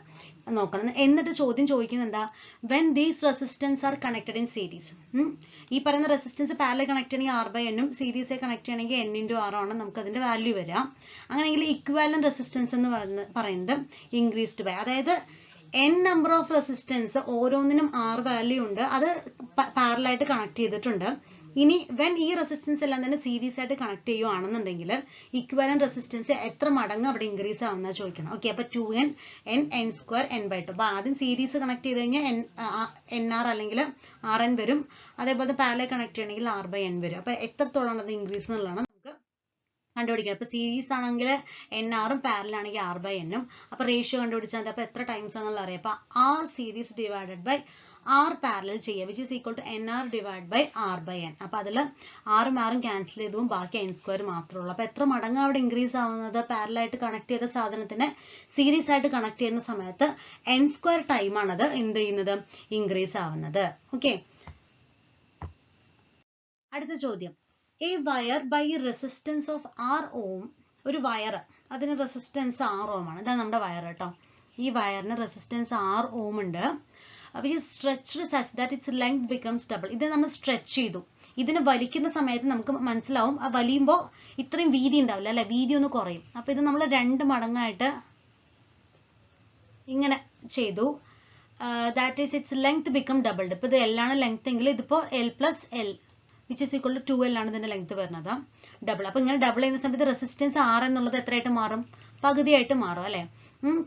A: നോക്കണം. എന്നിട്ട് ചോദ്യം ചോദിക്കുന്നത് എന്താ? When these resistance are connected in series. ഈ പറയുന്ന റെസിസ്റ്റൻസ് പാരലൽ കണക്ട് ചെയ്യണമെങ്കിൽ r ബൈ n ഉം സീരീസ് കണക്ട് ചെയ്യണമെങ്കിൽ n ഇൻറ്റു r ആണ് നമുക്ക് അതിന്റെ വാല്യൂ വരാം. അങ്ങനെയെങ്കിൽ ഇക്വലന്റ് റെസിസ്റ്റൻസ് എന്ന് പറയുന്നത് ഇൻക്രീസ്ഡ് ബൈ, അതായത് n നമ്പർ ഓഫ് റെസിസ്റ്റൻസ് ഓരോന്നിനും r വാല്യൂ ഉണ്ട്, അത് പാരലൽ ആയിട്ട് കണക്ട് ചെയ്തിട്ടുണ്ട്. ഇനി വെൻ ഈ റെസിസ്റ്റൻസ് എല്ലാം തന്നെ സീരീസ് ആയിട്ട് കണക്ട് ചെയ്യുകയാണെന്നുണ്ടെങ്കിൽ ഇക്വലന്റ് റെസിസ്റ്റൻസ് എത്ര മടങ്ങ് അവിടെ ഇൻക്രീസ് ആവുന്ന ചോദിക്കണം. ഓക്കെ, അപ്പൊ 2n n square n by 2. അപ്പൊ ആദ്യം സീരീസ് കണക്ട് ചെയ്ത് കഴിഞ്ഞാൽ nr അല്ലെങ്കിൽ rn വരും. അതേപോലെ പാരലൽ കണക്ട് ചെയ്യണമെങ്കിൽ r ബൈ n വരും. അപ്പൊ എത്രത്തോളം അത് ഇൻക്രീസ് എന്നുള്ളതാണ് നമുക്ക് കണ്ടുപിടിക്കാം. അപ്പൊ സീരീസ് ആണെങ്കിൽ nr-ഉം പാരലൽ ആണെങ്കിൽ r ബൈ n ഉം. അപ്പൊ റേഷ്യോ കണ്ടുപിടിച്ചാൽ അപ്പൊ എത്ര ടൈംസ് ആണെന്നുള്ള അറിയാം. അപ്പൊ r series divided by R parallel ചെയ്യുക, which is equal to NR divided by R by N. അപ്പൊ അതിൽ ആറും ആറും ക്യാൻസൽ ചെയ്തും ബാക്കി N² മാത്രമേ ഉള്ളൂ. അപ്പൊ എത്ര മടങ്ങ് അവിടെ ഇൻക്രീസ് ആവുന്നത്? പാരലായിട്ട് കണക്ട് ചെയ്ത സാധനത്തിനെ സീരീസ് ആയിട്ട് കണക്ട് ചെയ്യുന്ന സമയത്ത് N² ടൈം ആണത് എന്ത് ചെയ്യുന്നത്? ഇൻക്രീസ് ആവുന്നത്. ഓക്കെ, അടുത്ത ചോദ്യം. A wire by resistance of R ohm, ഒരു വയർ, അതിന് റെസിസ്റ്റൻസ് 6 ഓം ആണ്. ഇതാണ് നമ്മുടെ വയർ കേട്ടോ. ഈ വയറിന് റെസിസ്റ്റൻസ് 6 ഓം ഉണ്ട്. which is stretched such that its length becomes double. ഇത് നമ്മൾ സ്ട്രെച്ച് ചെയ്തു. ഇതിന് വലിക്കുന്ന സമയത്ത് നമുക്ക് മനസ്സിലാവും, വലിയുമ്പോൾ ഇത്രയും വീതി ഉണ്ടാവില്ല അല്ലെ, വീതി ഒന്ന് കുറയും. അപ്പൊ ഇത് നമ്മൾ 2 മടങ്ങായിട്ട് ഇങ്ങനെ ചെയ്തു. That is its length become doubled. ഇപ്പൊ ഇത് L ആണ് ലെങ്ത് എങ്കിൽ ഇതിപ്പോ L plus L which is equal to 2L ആണ് ഇതിന്റെ ലെങ്ത് വരുന്നത്, ഡബിൾ. അപ്പൊ ഇങ്ങനെ ഡബിൾ ചെയ്യുന്ന സമയത്ത് റെസിസ്റ്റൻസ് 6 എന്നുള്ളത് എത്രയായിട്ട് മാറും? പകുതിയായിട്ട് മാറും അല്ലെ.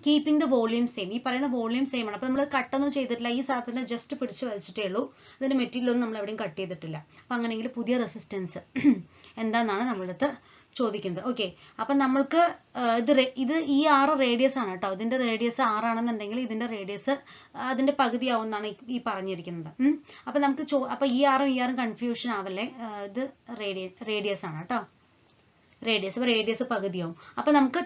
A: Keeping the volume same. ഈ പറയുന്ന വോളിയം സെയിം ആണ്. അപ്പൊ നമ്മൾ കട്ടൊന്നും ചെയ്തിട്ടില്ല, ഈ സാധനത്തിന് ജസ്റ്റ് പിടിച്ച് വലിച്ചിട്ടേ ഉള്ളൂ. അതിന്റെ മെറ്റീരിയൽ ഒന്നും നമ്മൾ എവിടെയും കട്ട് ചെയ്തിട്ടില്ല. അപ്പൊ അങ്ങനെയെങ്കിൽ പുതിയ റെസിസ്റ്റൻസ് എന്താണെന്നാണ് നമ്മുടെ അടുത്ത് ചോദിക്കുന്നത്. ഓക്കെ, അപ്പൊ നമ്മൾക്ക് ഇത് ഈ 6 റേഡിയസ് ആണ് കേട്ടോ. ഇതിന്റെ റേഡിയസ് 6 ആണെന്നുണ്ടെങ്കിൽ ഇതിന്റെ റേഡിയസ് അതിന്റെ പകുതി ആവുമെന്നാണ് ഈ പറഞ്ഞിരിക്കുന്നത്. അപ്പൊ നമുക്ക് അപ്പൊ ഈ 6ഉം കൺഫ്യൂഷൻ ആവല്ലേ, ഇത് റേഡിയസ് ആണ് കേട്ടോ, റേഡിയസ്. അപ്പൊ റേഡിയസ് പകുതിയാവും. അപ്പൊ നമുക്ക്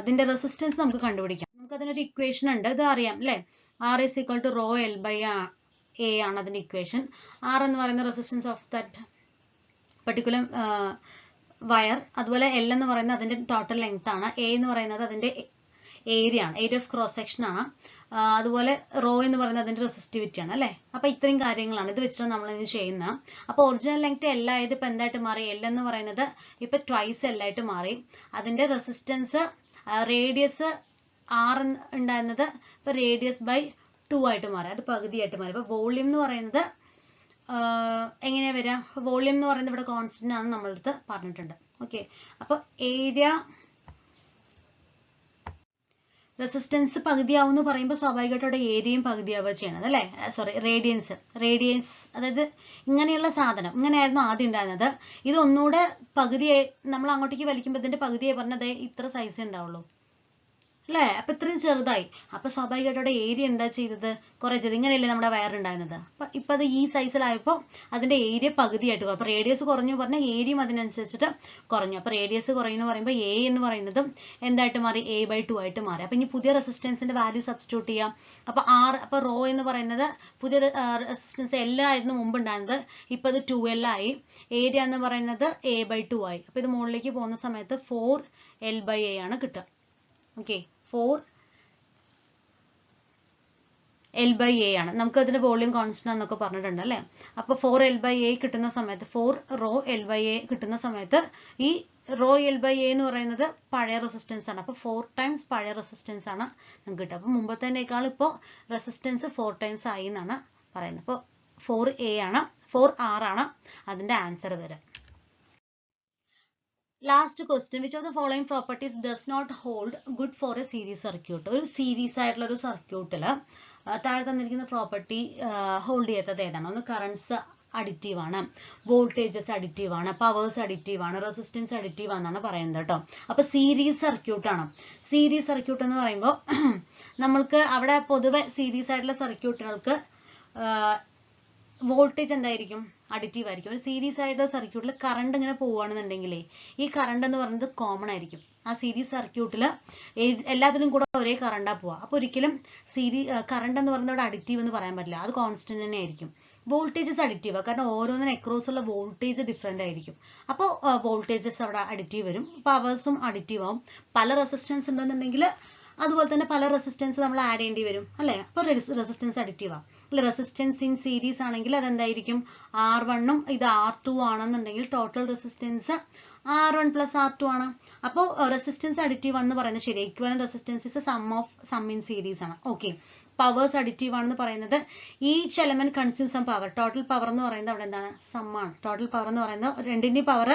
A: ഇതിന്റെ റെസിസ്റ്റൻസ് നമുക്ക് കണ്ടുപിടിക്കാം. നമുക്ക് അതിനൊരു ഇക്വേഷൻ ഉണ്ട്, ഇത് അറിയാം അല്ലെ. R is equal to rho L by A ആണ് അതിന്റെ ഇക്വേഷൻ. R എന്ന് പറയുന്ന resistance of that particular wire. അതുപോലെ L എന്ന് പറയുന്നത് അതിന്റെ ടോട്ടൽ ലെങ്ത് ആണ്. A എന്ന് പറയുന്നത് അതിന്റെ ഏരിയ ആണ്, ഏരിയ ഓഫ് ക്രോസ് സെക്ഷൻ ആണ്. അതുപോലെ റോ എന്ന് പറയുന്നത് അതിന്റെ റെസിസ്റ്റിവിറ്റി ആണ് അല്ലെ. അപ്പൊ ഇത്രയും കാര്യങ്ങളാണ്, ഇത് വെച്ചിട്ടാണ് നമ്മൾ ഇത് ചെയ്യുന്നത്. അപ്പൊ ഒറിജിനൽ ലെങ്ത് L ആയത് ഇപ്പൊ എന്തായിട്ട് മാറി? L എന്ന് പറയുന്നത് ഇപ്പൊ ട്വൈസ് L ആയിട്ട് മാറി. അതിന്റെ റെസിസ്റ്റൻസ് റേഡിയസ് R ഉണ്ടായിരുന്നത് ഇപ്പൊ റേഡിയസ് ബൈ 2 ആയിട്ട് മാറി, അത് പകുതിയായിട്ട് മാറി. അപ്പൊ വോളിയം എന്ന് പറയുന്നത് എങ്ങനെയാ വരിക? വോളിയം എന്ന് പറയുന്നത് ഇവിടെ കോൺസ്റ്റന്റ് ആണെന്ന് നമ്മളടുത്ത് പറഞ്ഞിട്ടുണ്ട്. ഓക്കെ, അപ്പൊ ഏരിയ റെസിസ്റ്റൻസ് പകുതിയാവും എന്ന് പറയുമ്പോൾ സ്വാഭാവികമായിട്ട് അവിടെ ഏരിയയും പകുതിയാവുക ചെയ്യണത് അല്ലെ. സോറി, റേഡിയൻസ് അതായത് ഇങ്ങനെയുള്ള സാധനം ഇങ്ങനെയായിരുന്നു ആദ്യം ഉണ്ടായിരുന്നത്. ഇത് ഒന്നുകൂടെ പകുതിയായി നമ്മൾ അങ്ങോട്ടേക്ക് വലിക്കുമ്പോൾ ഇതിന്റെ പകുതിയായി പറഞ്ഞത് ഇത്ര സൈസ് ഉണ്ടാവുള്ളൂ അല്ലേ. അപ്പൊ ഇത്രയും ചെറുതായി. അപ്പൊ സ്വാഭാവികമായിട്ട് അവിടെ ഏരിയ എന്താ ചെയ്തത്? കുറച്ചത്. ഇങ്ങനെയല്ലേ നമ്മുടെ വയർ ഉണ്ടായിരുന്നത്. അപ്പൊ ഇപ്പൊ അത് ഈ സൈസിലായപ്പോ അതിന്റെ ഏരിയ പകുതിയായിട്ട് കുറയും. അപ്പൊ റേഡിയസ് കുറഞ്ഞു പറഞ്ഞാൽ ഏരിയയും അതിനനുസരിച്ചിട്ട് കുറഞ്ഞു. അപ്പൊ റേഡിയസ് കുറയുന്നു പറയുമ്പോൾ A എന്ന് പറയുന്നതും എന്തായിട്ട് മാറി? A by 2 ആയിട്ട് മാറി. അപ്പൊ ഇനി പുതിയ റെസിസ്റ്റൻസിന്റെ വാല്യൂ സബ്സ്റ്റിറ്റ്യൂട്ട് ചെയ്യാം. അപ്പൊ റോ എന്ന് പറയുന്നത് പുതിയ റെസിസ്റ്റൻസ് L ആയിരുന്നു മുമ്പ് ഉണ്ടായിരുന്നത്, ഇപ്പൊ അത് 2L ആയി. ഏരിയ എന്ന് പറയുന്നത് A by 2 ആയി. അപ്പൊ ഇത് മുകളിലേക്ക് പോകുന്ന സമയത്ത് 4L by A ആണ് കിട്ടുക. ഓക്കെ, 4L by A ആണ്. നമുക്ക് അതിന്റെ വോളിയം കോൺസ്റ്റന്റ് എന്നൊക്കെ പറഞ്ഞിട്ടുണ്ട് അല്ലെ. അപ്പൊ 4L by A കിട്ടുന്ന സമയത്ത് 4 റോ L by A കിട്ടുന്ന സമയത്ത് ഈ റോ L by A എന്ന് പറയുന്നത് പഴയ റെസിസ്റ്റൻസ് ആണ്. അപ്പൊ 4 ടൈംസ് പഴയ റെസിസ്റ്റൻസ് ആണ് നമുക്ക് കിട്ടുക. അപ്പൊ മുമ്പത്തേക്കാൾ ഇപ്പോ റെസിസ്റ്റൻസ് 4 ടൈംസ് ആയി എന്നാണ് പറയുന്നത്. അപ്പൊ 4A ആണ്, 4R ആണ് അതിന്റെ ആൻസർ വരിക. Last question, which of the following properties does not hold good for a series circuit? ഒരു സീരീസ് ആയിട്ടുള്ള ഒരു സർക്യൂട്ടില് താഴെ തന്നിരിക്കുന്ന പ്രോപ്പർട്ടി ഹോൾഡ് ചെയ്യാത്തത് ഏതാണ്? ഒന്ന് കറണ്ട്സ് അഡിറ്റീവ് ആണ്, വോൾട്ടേജസ് അഡിറ്റീവ് ആണ്, പവേഴ്സ് അഡിറ്റീവ് ആണ്, റെസിസ്റ്റൻസ് അഡിറ്റീവ് ആണെന്നാണ് പറയുന്നത് കേട്ടോ. അപ്പൊ സീരീസ് സർക്യൂട്ട് ആണ്. സീരീസ് സർക്യൂട്ട് എന്ന് പറയുമ്പോൾ നമ്മൾക്ക് അവിടെ പൊതുവെ സീരീസ് ആയിട്ടുള്ള സർക്യൂട്ടുകൾക്ക് വോൾട്ടേജ് എന്തായിരിക്കും? അഡിറ്റീവ് ആയിരിക്കും. ഒരു സീരീസ് ആയിട്ടുള്ള സർക്യൂട്ടിൽ കറണ്ട് ഇങ്ങനെ പോവുകയാണെന്നുണ്ടെങ്കിലേ ഈ കറണ്ട് എന്ന് പറയുന്നത് കോമൺ ആയിരിക്കും. ആ സീരീസ് സർക്യൂട്ടിൽ എല്ലാത്തിലും കൂടെ ഒരേ കറണ്ടാ പോവുക. അപ്പൊ ഒരിക്കലും കറണ്ട് എന്ന് പറയുന്നത് അവിടെ അഡിറ്റീവ് എന്ന് പറയാൻ പറ്റില്ല, അത് കോൺസ്റ്റന്റ് തന്നെ ആയിരിക്കും. വോൾട്ടേജസ് അഡിറ്റീവ്, കാരണം ഓരോന്നിനും അക്രോസ് ഉള്ള വോൾട്ടേജ് ഡിഫറെന്റ് ആയിരിക്കും. അപ്പോൾ വോൾട്ടേജസ് അവിടെ അഡിറ്റീവ് വരും, പവേഴ്സും അഡിറ്റീവ് ആവും. പല റെസിസ്റ്റൻസ് ഉണ്ടെന്നുണ്ടെങ്കിൽ അതുപോലെ തന്നെ പല റെസിസ്റ്റൻസ് നമ്മൾ ആഡ് ചെയ്യേണ്ടി വരും അല്ലെ. അപ്പൊ റെസിസ്റ്റൻസ് അഡിറ്റീവ് ആണ്. റെസിസ്റ്റൻസ് ഇൻ സീരീസ് ആണെങ്കിൽ അതെന്തായിരിക്കും? R1ഉം ഇത് R2 ആണെന്നുണ്ടെങ്കിൽ total resistance R1 plus R2 ആണ്. അപ്പോൾ റെസിസ്റ്റൻസ് അഡിറ്റീവ് ആണെന്ന് പറയുന്നത് ശരി. Equivalent resistance is sum in series ആണ്. ഓക്കെ, പവേഴ്സ് അഡിറ്റീവ് ആണെന്ന് പറയുന്നത് each element consume some power. Total power എന്ന് പറയുന്നത് അവിടെ എന്താണ്? സം ആണ്. ടോട്ടൽ പവർ എന്ന് പറയുന്നത് രണ്ടിന്റെയും പവർ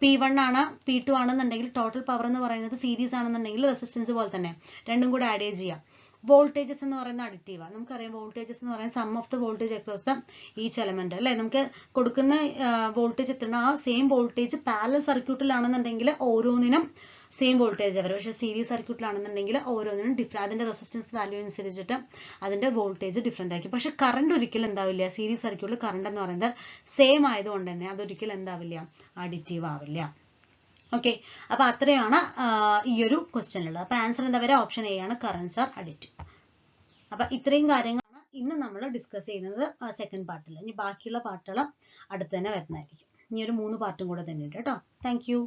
A: P1 ആണ് P2 ആണെന്നുണ്ടെങ്കിൽ ടോട്ടൽ പവർ എന്ന് പറയുന്നത് സീരീസ് ആണെന്നുണ്ടെങ്കിൽ റെസിസ്റ്റൻസ് പോലെ തന്നെ രണ്ടും കൂടെ ആഡ് ചെയ്യാം. വോൾട്ടേജസ് എന്ന് പറയുന്ന അഡിറ്റീവ് ആണ്. നമുക്കറിയാം വോൾട്ടേജസ് എന്ന് പറയുന്നത് sum of the voltage across the each element അല്ലെ. നമുക്ക് കൊടുക്കുന്ന വോൾട്ടേജ് എത്തുന്ന ആ സെയിം വോൾട്ടേജ് പാരലൽ സർക്യൂട്ടിലാണെന്നുണ്ടെങ്കിൽ ഓരോന്നിനും സെയിം വോൾട്ടേജ് വരും. പക്ഷേ സീരീസ് സർക്യൂട്ടിലാണെന്നുണ്ടെങ്കിൽ ഓരോന്നിനും അതിന്റെ റെസിസ്റ്റൻസ് വാല്യൂ അനുസരിച്ചിട്ട് അതിന്റെ വോൾട്ടേജ് ഡിഫറെന്റ് ആയിരിക്കും. പക്ഷെ കറണ്ട് ഒരിക്കലും എന്താവില്ല, സീരീസ് സർക്യൂട്ടിൽ കറണ്ട് എന്ന് പറയുന്നത് സെയിം ആയതുകൊണ്ട് തന്നെ അതൊരിക്കലും എന്താവില്ല, അഡിറ്റീവ് ആവില്ല. ഓക്കെ, അപ്പൊ അത്രയാണ് ഈ ഒരു ക്വസ്റ്റ്യനിലുള്ളത്. അപ്പൊ ആൻസർ എന്താ വരിക? ഓപ്ഷൻ എ ആണ്, കറണ്ട്സ് ആർ അഡിറ്റീവ്. അപ്പൊ ഇത്രയും കാര്യങ്ങളാണ് ഇന്ന് നമ്മൾ ഡിസ്കസ് ചെയ്യുന്നത് സെക്കൻഡ് പാർട്ടിൽ. ഇനി ബാക്കിയുള്ള പാർട്ടുകൾ അടുത്ത് തന്നെ വരുന്നതായിരിക്കും. ഇനി ഒരു 3 പാർട്ടും കൂടെ തന്നെ ഉണ്ട് കേട്ടോ. Thank you.